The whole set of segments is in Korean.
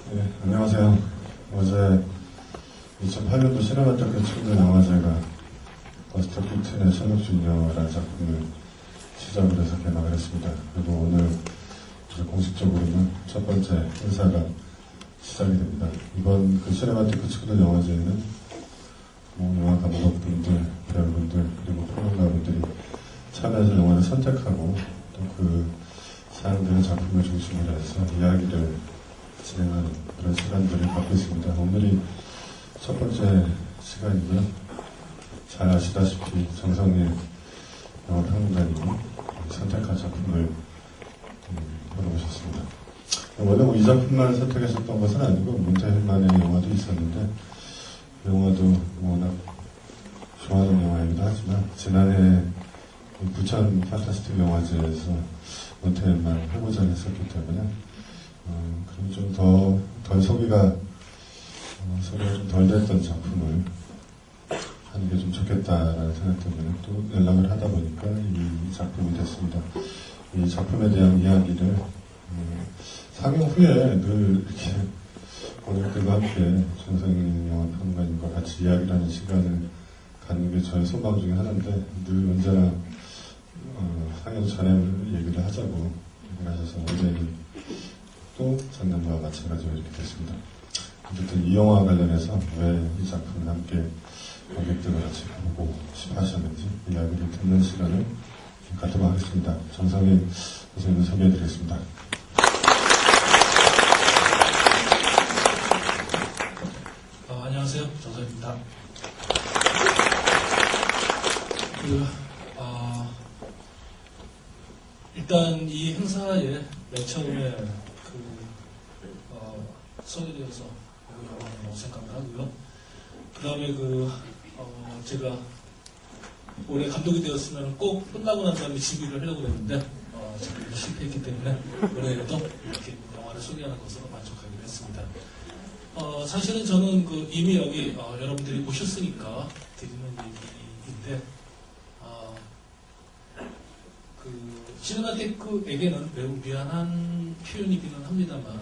네, 안녕하세요. 어제 2008년도 시네마테크 친구 영화제가 버스터 피튼의 셜록 주니어라는 작품을 시작을 해서 개막을 했습니다. 그리고 오늘 이제 공식적으로는 첫 번째 행사가 시작이 됩니다. 이번 그 시네마테크 친구들 영화제에는 영화 감독분들, 배우분들, 그리고 평론가분들이 참여해서 영화를 선택하고 또 그 사람들의 작품을 중심으로 해서 이야기를 진행하는 그런 시간들을 갖고 있습니다. 오늘이 첫 번째 시간이고요. 잘 아시다시피 정성일 영화평론가님이 선택한 작품을 물어보셨습니다. 원래 이 작품만 선택했었던 것은 아니고 문태일만의 영화도 있었는데 그 영화도 워낙 좋아하는 영화이기도 하지만 지난해 부천 판타스틱 영화제에서 문태일만 해보자 했었기 때문에 그럼 좀 덜 소비가 좀 덜 됐던 작품을 하는 게 좀 좋겠다라는 생각 때문에 또 연락을 하다 보니까 이 작품이 됐습니다. 이 작품에 대한 이야기를 상영 후에 늘 이렇게 관객들과 함께 정성일 영화평론가님과 같이 이야기를 하는 시간을 갖는 게 저의 소망 중에 하나인데 늘 언제나 상영 전에 얘기를 하자고 얘기를 하셔서 어제는 또 작년과 마찬가지로 이렇게 됐습니다. 어쨌든 이 영화와 관련해서 왜 이 작품을 함께 관객들과 같이 보고 싶어 하셨는지 이야기를 듣는 시간을 갖도록 하겠습니다. 정성일 선생님을 소개해드리겠습니다. 안녕하세요. 정성일입니다. 일단 이 행사에 맨 처음에 소개되어서 너무 생각을 하고요. 그 다음에 제가 올해 감독이 되었으면 꼭 끝나고 난 다음에 집유를 하려고 했는데 제가 실패했기 때문에 올해에도 이렇게 영화를 소개하는 것으로 만족하기로 했습니다. 사실은 저는 이미 여기 여러분들이 오셨으니까 드리는 얘기인데 시네마테크에게는 매우 미안한 표현이기는 합니다만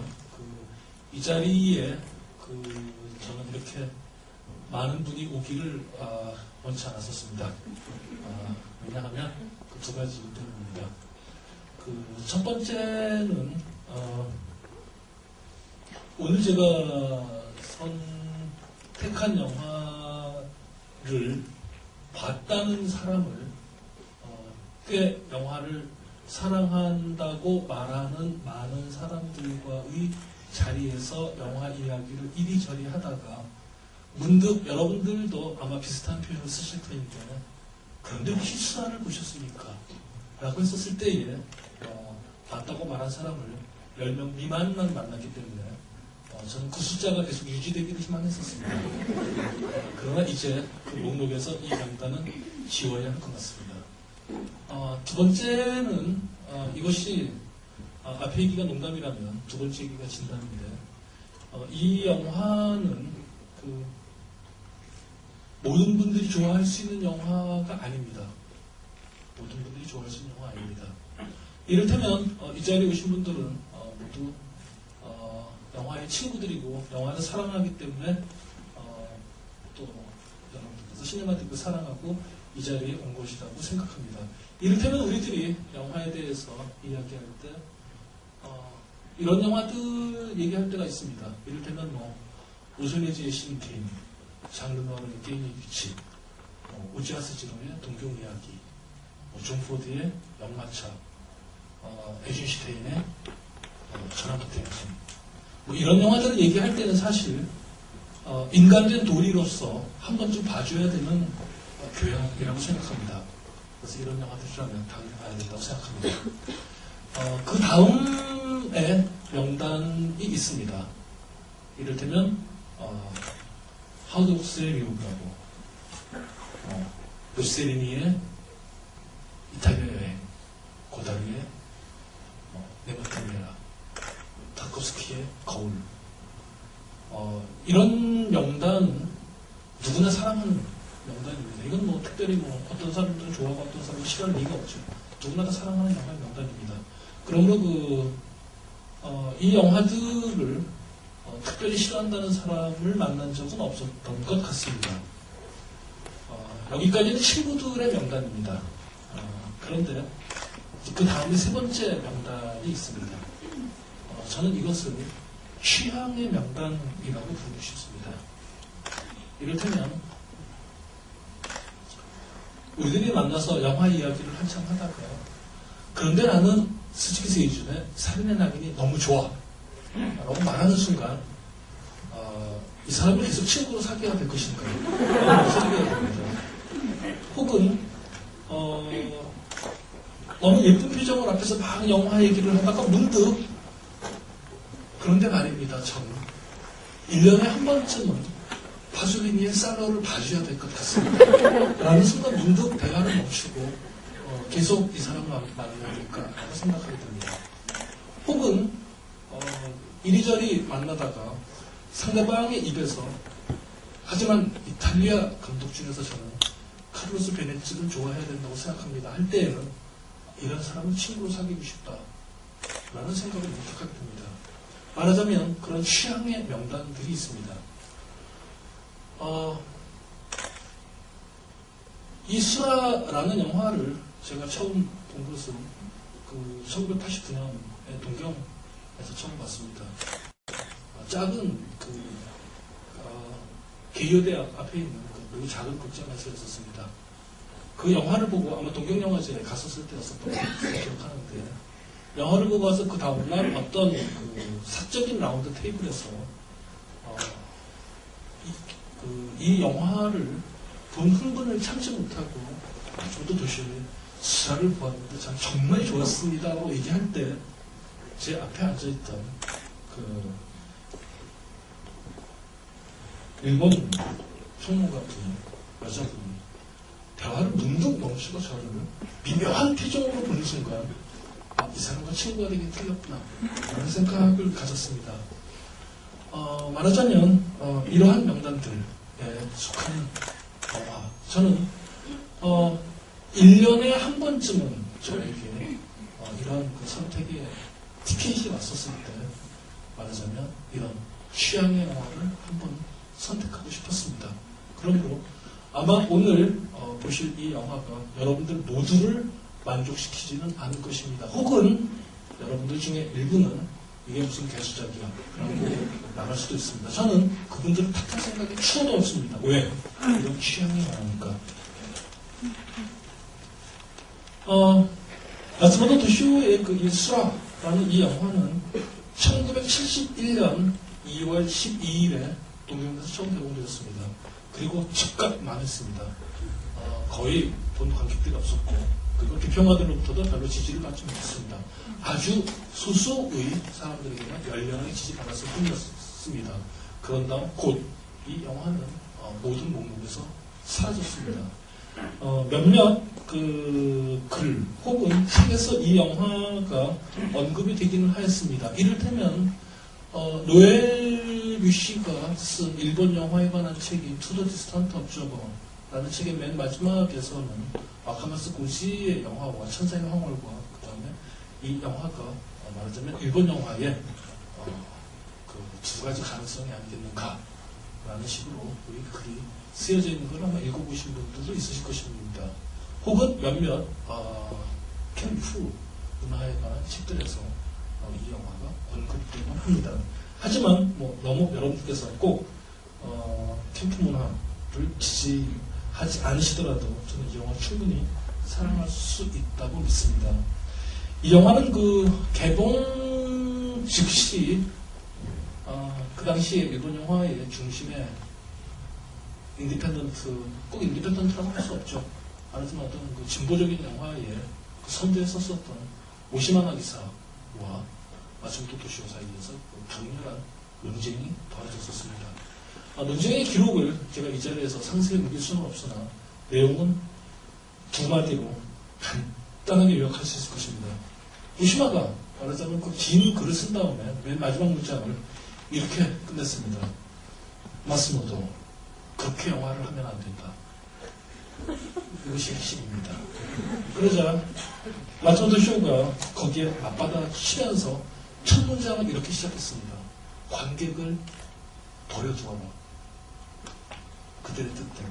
이 자리에 저는 이렇게 많은 분이 오기를 원치 않았었습니다. 왜냐하면 두 가지 이유 때문입니다. 첫 번째는 오늘 제가 선택한 영화를 봤다는 사람을 꽤 영화를 사랑한다고 말하는 많은 사람들과의 자리에서 영화 이야기를 이리저리 하다가 문득 여러분들도 아마 비슷한 표현을 쓰실 테니까 그런데 혹시 수다를 보셨습니까? 라고 했었을 때에 봤다고 말한 사람을 10명 미만만 만났기 때문에 저는 그 숫자가 계속 유지되기를 희망했었습니다. 그러나 이제 그 목록에서 이 명단은 지워야 할 것 같습니다. 두 번째는 이것이 앞에 얘기가 농담이라면 두 번째 얘기가 진담인데 이 영화는 모든 분들이 좋아할 수 있는 영화가 아닙니다. 모든 분들이 좋아할 수 있는 영화 아닙니다. 이를테면 이 자리에 오신 분들은 모두 영화의 친구들이고 영화를 사랑하기 때문에 또 여러분들께서 시네마테크를 사랑하고 이 자리에 온 것이라고 생각합니다. 이를테면 우리들이 영화에 대해서 이야기할 때 이런 영화들 얘기할 때가 있습니다. 이를테면 오소네지의 신게임, 장르 노르의 게임의 규칙, 오지아스 지로의 동경 이야기, 존 포드의 역마차, 에이젠슈테인의 전화부터 행진. 이런 영화들을 얘기할 때는 사실 인간된 도리로서 한 번쯤 봐줘야 되는 교양이라고 생각합니다. 그래서 이런 영화들이라면 당연히 봐야 된다고 생각합니다. 그 다음에 명단이 있습니다. 이를테면 하우독스의 미국이라고 로셀리니의 이탈리아 여행, 고다르의 네모텔레라, 타코스키의 거울. 이런 명단은 누구나 사랑하는 명단입니다. 이건 특별히 어떤 사람들은 좋아하고 어떤 사람은 싫어할 리가 없죠. 누구나 다 사랑하는 영화의 명단입니다. 그러므로 이 영화들을 특별히 싫어한다는 사람을 만난 적은 없었던 것 같습니다. 여기까지는 친구들의 명단입니다. 그런데 그 다음에 세 번째 명단이 있습니다. 저는 이것을 취향의 명단이라고 부르고 싶습니다. 이를테면 우리들이 만나서 영화 이야기를 한참 하다가 그런데 나는 스즈키 세이준의 살인의 낙인이 너무 좋아 라고 말하는 순간 이 사람을 계속 친구로 사귀어야 될 것인가 라는 생각이 듭니다. 혹은 너무 예쁜 표정을 앞에서 막 영화 얘기를 하다가 문득 그런데 말입니다. 저는 1년에 한 번쯤은 파주리니의 살로를 봐줘야 될 것 같습니다. 라는 순간 문득 대화를 멈추고 계속 이 사람을 만나야 될까라고 생각하게 됩니다. 혹은 이리저리 만나다가 상대방의 입에서 하지만 이탈리아 감독 중에서 저는 카를로스 베네치를 좋아해야 된다고 생각합니다. 할 때에는 이런 사람을 친구로 사귀고 싶다라는 생각을 못하게 됩니다. 말하자면 그런 취향의 명단들이 있습니다. 이 수라라는 영화를 제가 처음 본 것은 1989년에 동경에서 처음 봤습니다. 작은 개요대학 앞에 있는 매우 작은 극장에서 했었습니다. 그 영화를 보고 아마 동경영화제에 갔었을 때였었던 걸 기억하는데 영화를 보고 와서 그 다음날 어떤 사적인 라운드 테이블에서 이 영화를 본 흥분을 참지 못하고 저도 도시에 수라를 보았는데 참 정말 좋았습니다라고 얘기할 때 제 앞에 앉아있던 일본 총무가분이 여자분이 대화를 문득 멈추고 저를 미묘한 표정으로 보는 순간 이 사람과 친구가 되기 틀렸구나 라는 생각을 가졌습니다. 말하자면 이러한 명단들에 속하는 영화 저는 1년에 한 번쯤은 저에게 이러한 선택의 티켓이 왔었을 때 말하자면 이런 취향의 영화를 한번 선택하고 싶었습니다. 그러므로 아마 오늘 보실 이 영화가 여러분들 모두를 만족시키지는 않을 것입니다. 혹은 여러분들 중에 일부는 이게 무슨 개수작이야 라고 말할 수도 있습니다. 저는 그분들을 탓할 생각이 추호도 없습니다. 왜? 이런 취향이 많으니까. 마츠모토 도시오의 이 수라라는 이 영화는 1971년 2월 12일에 동경에서 처음 개봉되었습니다. 그리고 즉각 망했습니다. 거의 본 관객들이 없었고 그리고 비평가들로부터도 별로 지지를 받지 못했습니다. 아주 소수의 사람들에게만 열렬하게 지지받았을 뿐이었습니다. 그런 다음 곧 이 영화는 모든 목록에서 사라졌습니다. 몇몇 글 혹은 책에서 이 영화가 언급이 되기는 하였습니다. 이를테면 노엘 류시가 쓴 일본 영화에 관한 책인 투 더 디스턴트 업저버라는 책의 맨 마지막에서는 와카마스 고시의 영화와 천사의 황홀과 그 다음에 이 영화가 말하자면 일본 영화의 두 가지 가능성이 아니겠는가라는 식으로 우리 글이 쓰여져 있는 걸 아마 읽어보신 분들도 있으실 것입니다. 혹은 몇몇 캠프 문화에 관한 책들에서 이 영화가 언급되곤 합니다. 하지만 너무 여러분께서 꼭 캠프 문화를 지지하지 않으시더라도 저는 이 영화 충분히 사랑할 수 있다고 믿습니다. 이 영화는 개봉 즉시 그 당시에 일본 영화의 중심에 꼭 인디펜던트라고 할 수 없죠. 말하자면 어떤 진보적인 영화의 선두에 섰었던 오시마 나기사와 마츠모토 도시오 사이에서 강렬한 논쟁이 벌어졌었습니다. 논쟁의 기록을 제가 이 자리에서 상세히 묵일 수는 없으나 내용은 두 마디로 간단하게 요약할 수 있을 것입니다. 오시마가 말하자면 그 긴 글을 쓴 다음에 맨 마지막 문장을 이렇게 끝냈습니다. 마츠모토, 그렇게 영화를 하면 안 된다. 이것이 핵심입니다. 그러자 마츠모토 쇼가 거기에 맞받아 치면서 첫 문장을 이렇게 시작했습니다. 관객을 버려두어라. 그들의 뜻대로.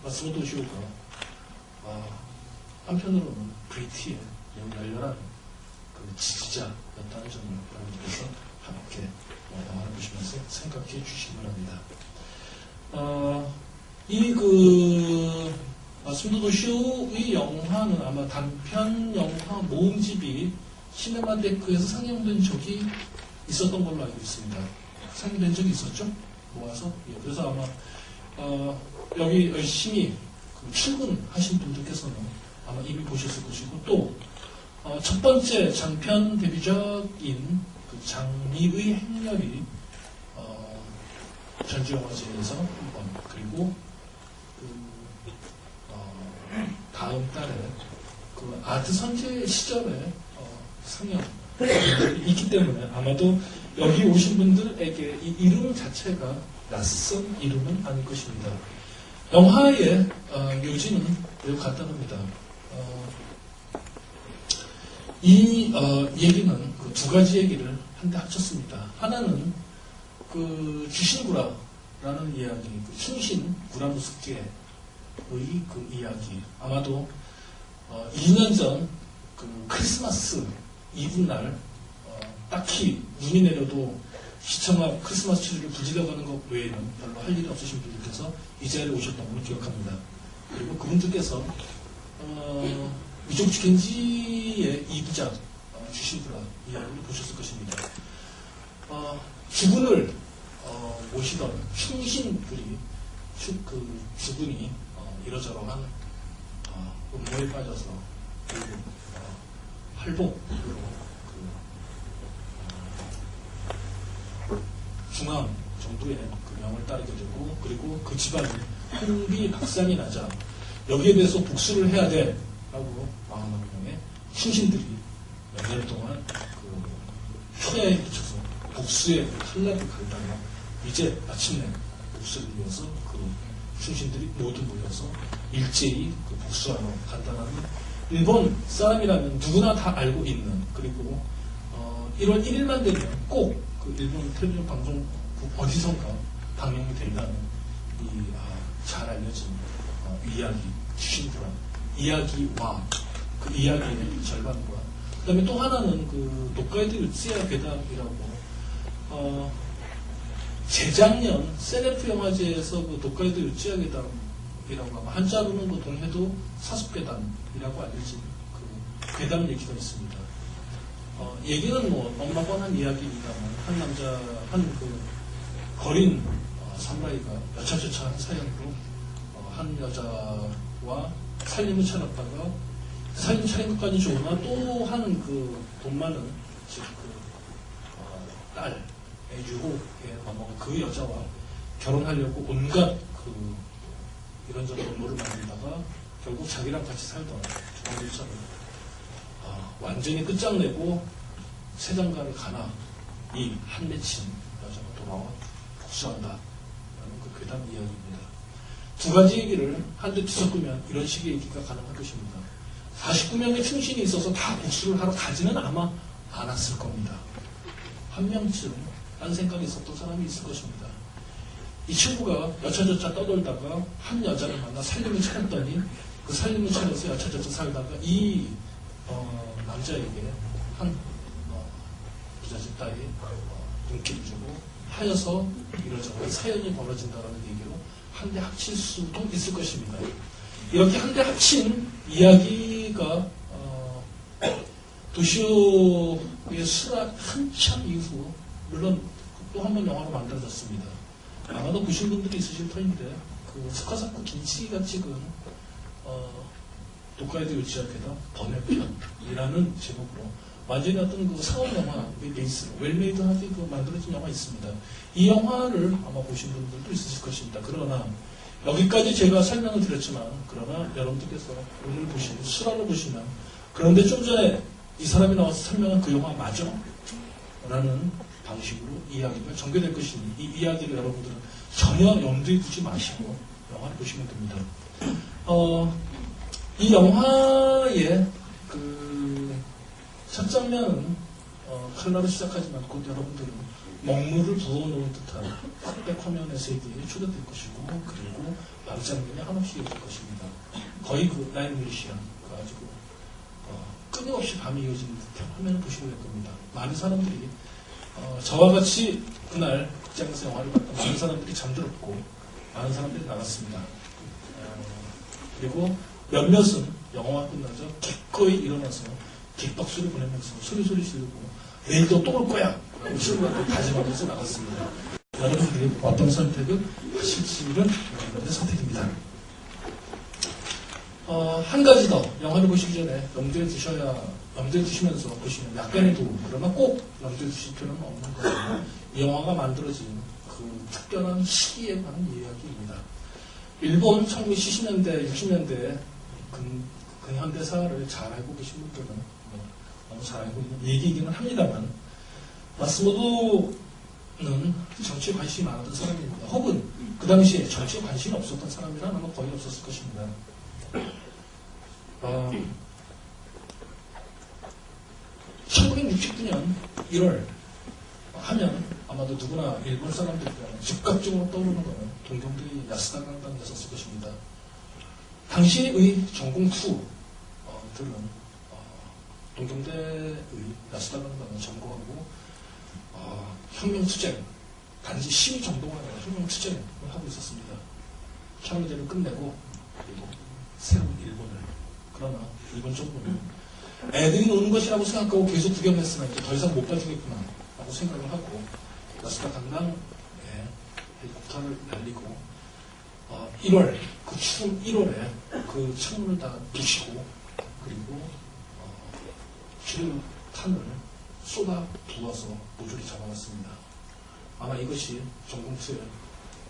마스모토시오가 한편으로는 브리티의 매우 열렬한 그 지지자였다는 점을 여러분들께서 함께 영화를 보시면서 생각해 주시기 바랍니다. 마스모토시오의 영화는 아마 단편 영화 모음집이 시네마테크에서 상영된 적이 있었던 걸로 알고 있습니다. 상영된 적이 있었죠? 모아서. 예, 그래서 아마 여기 열심히 출근하신 분들께서는 아마 이미 보셨을 것이고, 또 첫 번째 장편 데뷔작인 그 장미의 행렬이 전주영화제에서 한 번, 그리고 다음 달에 그 아트 선제 시절에 상영이 있기 때문에 아마도 여기 오신 분들에게 이 이름 자체가 낯선 이름은 아닐 것입니다. 영화의 요지는 매우 간단합니다. 이 얘기는 그 두 가지 얘기를 한데 합쳤습니다. 하나는 그 주신구라라는 이야기, 그 충신 구라무스케의 그 이야기. 아마도 2년 전 그 크리스마스 이브날 딱히 눈이 내려도 시청 앞 크리스마스 트리를 부지려가는 것 외에는 별로 할 일이 없으신 분들께서 이 자리에 오셨던 걸 기억합니다. 그리고 그분들께서 미조치 겐지의 2부작 주신구라 이야기를 보셨을 것입니다. 주군을 모시던 충신들이 그 주군이 이러저러한 음모에 빠져서 그리고 할복으로 중앙 정도의 그 명을 따르게 되고, 그리고 그 집안이 흥비박산이 나자 여기에 대해서 복수를 해야 돼 라고 40명의 충신들이 몇 년 동안 그 초야에 붙여서 복수의 칼날을 갈다가 이제 마침내 복수를 위해서 그 충신들이 모두 모여서 일제히 그 복수하러 간다는 일본 사람이라면 누구나 다 알고 있는, 그리고 1월 1일만 되면 꼭 그 일본 텔레비전 방송국 어디선가 방영이 된다는 잘 알려진 이야기, 주신구라 이야기와 그 이야기의 절반과, 그 다음에 또 하나는 그 노카이도 유츠야 괴담이라고 재작년 세네프 영화제에서 그 노카이도 유츠야 괴담이라고 하고 한자로는 그 동해도 사숙괴담이라고 알려진 그 괴담 얘기가 있습니다. 얘기는 뭐 엉망관한 이야기입니다만, 한 남자, 한 그 거린 사무라이가 여차저차한 사연으로 한 여자와 살림을 차렸다가 살림 차린 것까지 좋으나 또 한 그 돈 많은 즉 그 딸의 유혹에 넘어가 그 여자와 결혼하려고 온갖 그 이런저런 음모를 만들다가 결국 자기랑 같이 살던 정일자를 완전히 끝장내고 세장가를 가나 이 한 맺힌 여자가 돌아와 복수한다 라는 그 괴담 이야기입니다. 두 가지 얘기를 한데 뒤섞으면 이런 식의 얘기가 가능할 것입니다. 49명의 충신이 있어서 다 복수를 하러 가지는 아마 않았을 겁니다. 한 명쯤 딴 생각이 있었던 사람이 있을 것입니다. 이 친구가 여차저차 떠돌다가 한 여자를 만나 살림을 차렸더니 그 살림을 차려서 여차저차 살다가 이 남자에게 한 부잣집 딸이 눈길을 주고 하여서 이러저런 사연이 벌어진다는 얘기로 한데 합칠 수도 있을 것입니다. 이렇게 한데 합친 이야기가 도시오의 수락 한참 이후 물론 또 한 번 영화로 만들어졌습니다. 아마도 보신 분들이 있으실 터인데 그 스카사쿠 김치가 찍은 도카이도 유치야 괴담 번외편이라는 제목으로 완전히 어떤 그 상업 영화의 베이스로 웰메이드하게 그 만들어진 영화 있습니다. 이 영화를 아마 보신 분들도 있으실 것입니다. 그러나 여기까지 제가 설명을 드렸지만, 그러나 여러분들께서 오늘 보시는 수라를 보시면, 그런데 좀 전에 이 사람이 나와서 설명한 그 영화 맞아? 라는 방식으로 이야기가 전개될 것이니 이 이야기를 여러분들은 전혀 염두에 두지 마시고 영화를 보시면 됩니다. 이 영화의 그 첫 장면은 칼라로 시작하지만 곧 여러분들은 먹물을 부어놓은 듯한 흑백 화면의 세계에 초대될 것이고, 그리고 방장면이 한없이 이어질 것입니다. 거의 그 나이트메시안 가지고 끊임없이 밤이 이어지는 듯한 화면을 보시게 될 겁니다. 많은 사람들이 저와 같이 그날 극장에서 영화를 봤던 많은 사람들이 잠들었고, 많은 사람들이 나갔습니다. 그리고 몇몇은 영화가 끝나자 기꺼이 일어나서 깃박수를 보내면서 소리소리 지르고 내일도 또 올 거야 라고 친구한테 다짐하면서 나갔습니다. 여러분들이 어떤 선택을 하실지는 여러분들의 선택입니다. 한 가지 더 영화를 보시기 전에 염두에 두시면서 보시면 약간의 도움, 그러나 꼭 염두에 두실 필요는 없는 거예요. 이 영화가 만들어진 그 특별한 시기에 관한 이야기입니다. 일본 1970년대, 60년대 근현대사를 잘 알고 계신 분들은 너무 잘 알고 있는 얘기이기는 합니다만, 마스모토는 정치에 관심이 많았던 사람입니다. 혹은 그 당시에 정치에 관심이 없었던 사람이라면 아마 거의 없었을 것입니다. 1969년 1월 하면 아마도 누구나 일본 사람들이라면 즉각적으로 떠오르는 것은 동경대의 야스다 강당이었을 것입니다. 당시의 전공2들은 동경대의 야스다 강당을 점거하고 혁명투쟁, 단지 시위 정도가 아니라 혁명투쟁을 하고 있었습니다. 혁명제를 끝내고 그리고 새로운 일본을, 그러나 일본 정부는 애들이 노는 것이라고 생각하고 계속 구경했으나 이제 더 이상 못 봐주겠구나 라고 생각을 하고 야스다 강당에 헬리콥터를 날리고 1월, 그 추운 1월에 그 창문을 다 부시고 그리고 주류탄을 쏟아 부어서 모조리 잡아갔습니다. 아마 이것이 전공투의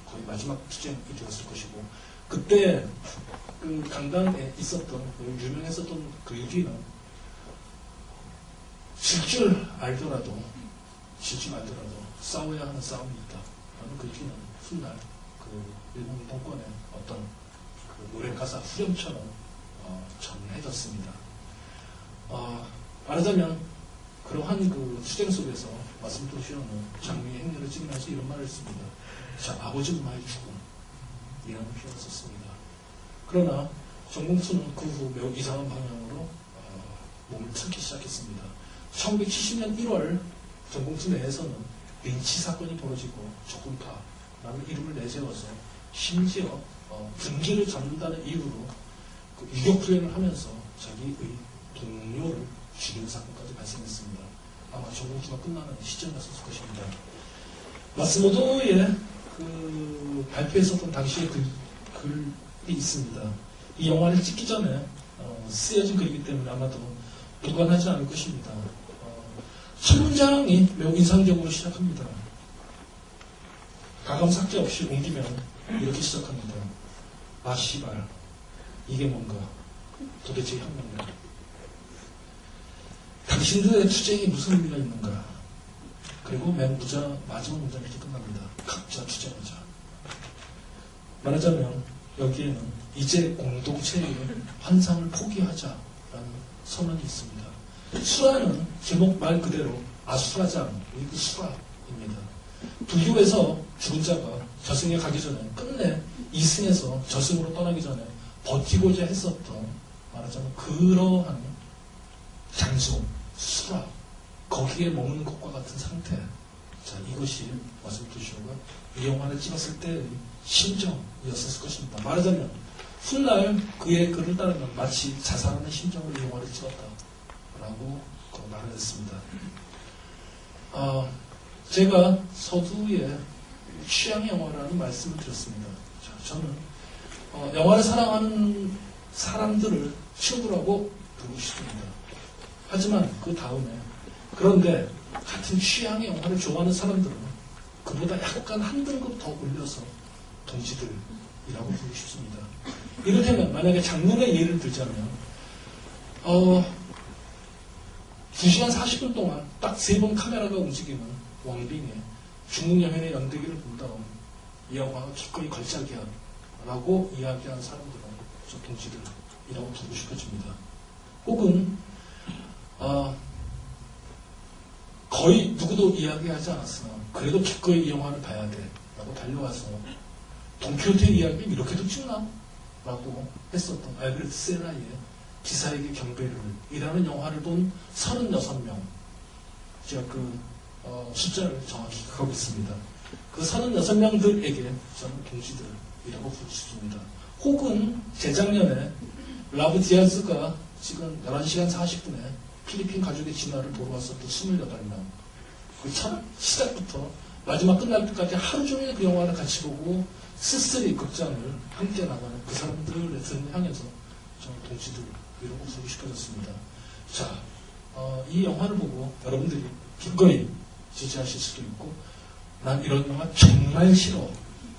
거의 마지막 투쟁이 되었을 것이고, 그때 그 강당에 있었던 유명했었던 그 일기는 질 줄 알더라도 싸워야 하는 싸움이 있다 라는 그 일기는 훗날 그 일본 정권의 어떤 그 노래 가사 후렴처럼 전해졌습니다. 말하자면 그러한 그 투쟁 속에서 마스모토 시오는 장미의 행렬을 찍으면서 이런 말을 했습니다. 자, 아버지 엄마의 죽음, 이라는 표현을 썼습니다. 그러나 전공투는 그 후 매우 이상한 방향으로 몸을 틀기 시작했습니다. 1970년 1월 전공투 내에서는 린치 사건이 벌어지고 적군파라는 이름을 내세워서 심지어 분기를 잡는다는 이유로 그 유격 훈련을 하면서 자기의 동료를 죽이는 사건까지 발생했습니다. 아마 전공투가 끝나는 시점이었을 것입니다. 마스모토의 그 발표했었던 당시의 글이 있습니다. 이 영화를 찍기 전에 쓰여진 글이기 때문에 아마도 무관하지 않을 것입니다. 첫 문장이 매우 인상적으로 시작합니다. 가감 삭제 없이 옮기면 이렇게 시작합니다. 아 씨발, 이게 뭔가, 도대체 혁명이야. 당신들의 투쟁이 무슨 의미가 있는가. 그리고 마지막 문장이 이렇게 끝납니다. 각자 투쟁하자. 말하자면 여기에는 이제 공동체의 환상을 포기하자라는 선언이 있습니다. 수라는 제목 말 그대로 아수라장, 그 수라입니다. 불교에서 죽은 자가 저승에 가기 전에, 끝내 이승에서 저승으로 떠나기 전에 버티고자 했었던, 말하자면 그러한 장소, 수라, 거기에 머무는 것과 같은 상태. 자, 이것이 마스모토 시오가 이 영화를 찍었을 때의 심정이었을 것입니다. 말하자면 훗날 그의 글을 따르면 마치 자살하는 심정으로 이 영화를 찍었다라고 말을 했습니다. 제가 서두에 취향의 영화라는 말씀을 드렸습니다. 자, 저는 영화를 사랑하는 사람들을 친구라고 부르고 싶습니다. 하지만 그 다음에, 그런데 같은 취향의 영화를 좋아하는 사람들은 그보다 약간 한 등급 더 올려서 동지들이라고 부르고 싶습니다. 이를테면 만약에 장르의 예를 들자면 2시간 40분 동안 딱 3번 카메라가 움직이는 왕빙의 중국 여행의 연대기를 본 다음 이 영화가 기꺼이 걸작이야 라고 이야기하는 사람들은 저 동지들이라고 부르고 싶어집니다. 혹은 거의 누구도 이야기하지 않았으나 그래도 기꺼이 이 영화를 봐야 돼 라고 달려와서 돈키호테 이야기를 이렇게도 찍나? 라고 했었던 알베르트 세라의 기사에게 경배를 이라는 영화를 본 36명, 제가 그 숫자를 정확히 기억하고 있습니다. 그 36명들에게 저는 동지들이라고 부를 수 있습니다. 혹은 재작년에 라브 디아즈가 지금 11시간 40분에 필리핀 가족의 진화를 보러 왔었던 28명. 그 첫 시작부터 마지막 끝날 때까지 하루 종일 그 영화를 같이 보고 쓸쓸히 극장을 함께 나가는 그 사람들을 향해서 저는 동지들이라고 부르고 싶어졌습니다. 자, 이 영화를 보고 여러분들이 기꺼이 지지하실 수도 있고 난 이런 영화 정말 싫어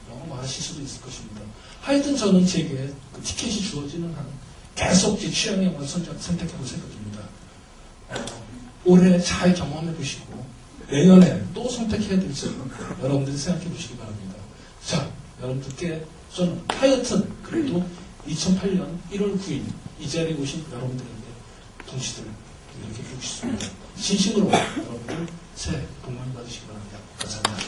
라고 말하실 수도 있을 것입니다. 하여튼 저는 제게 그 티켓이 주어지는 한 계속 제 취향의 영화를 선택해볼 생각입니다. 올해 잘 경험해 보시고 내년에 또 선택해야 될지 여러분들이 생각해 보시기 바랍니다. 자, 여러분들께 저는 하여튼 그래도 2008년 1월 9일 이 자리에 오신 여러분들에게 동시들 이렇게 해주고 싶습니다. 진심으로 여러분들 새해 복 많이 받으시기 바랍니다. 감사합니다.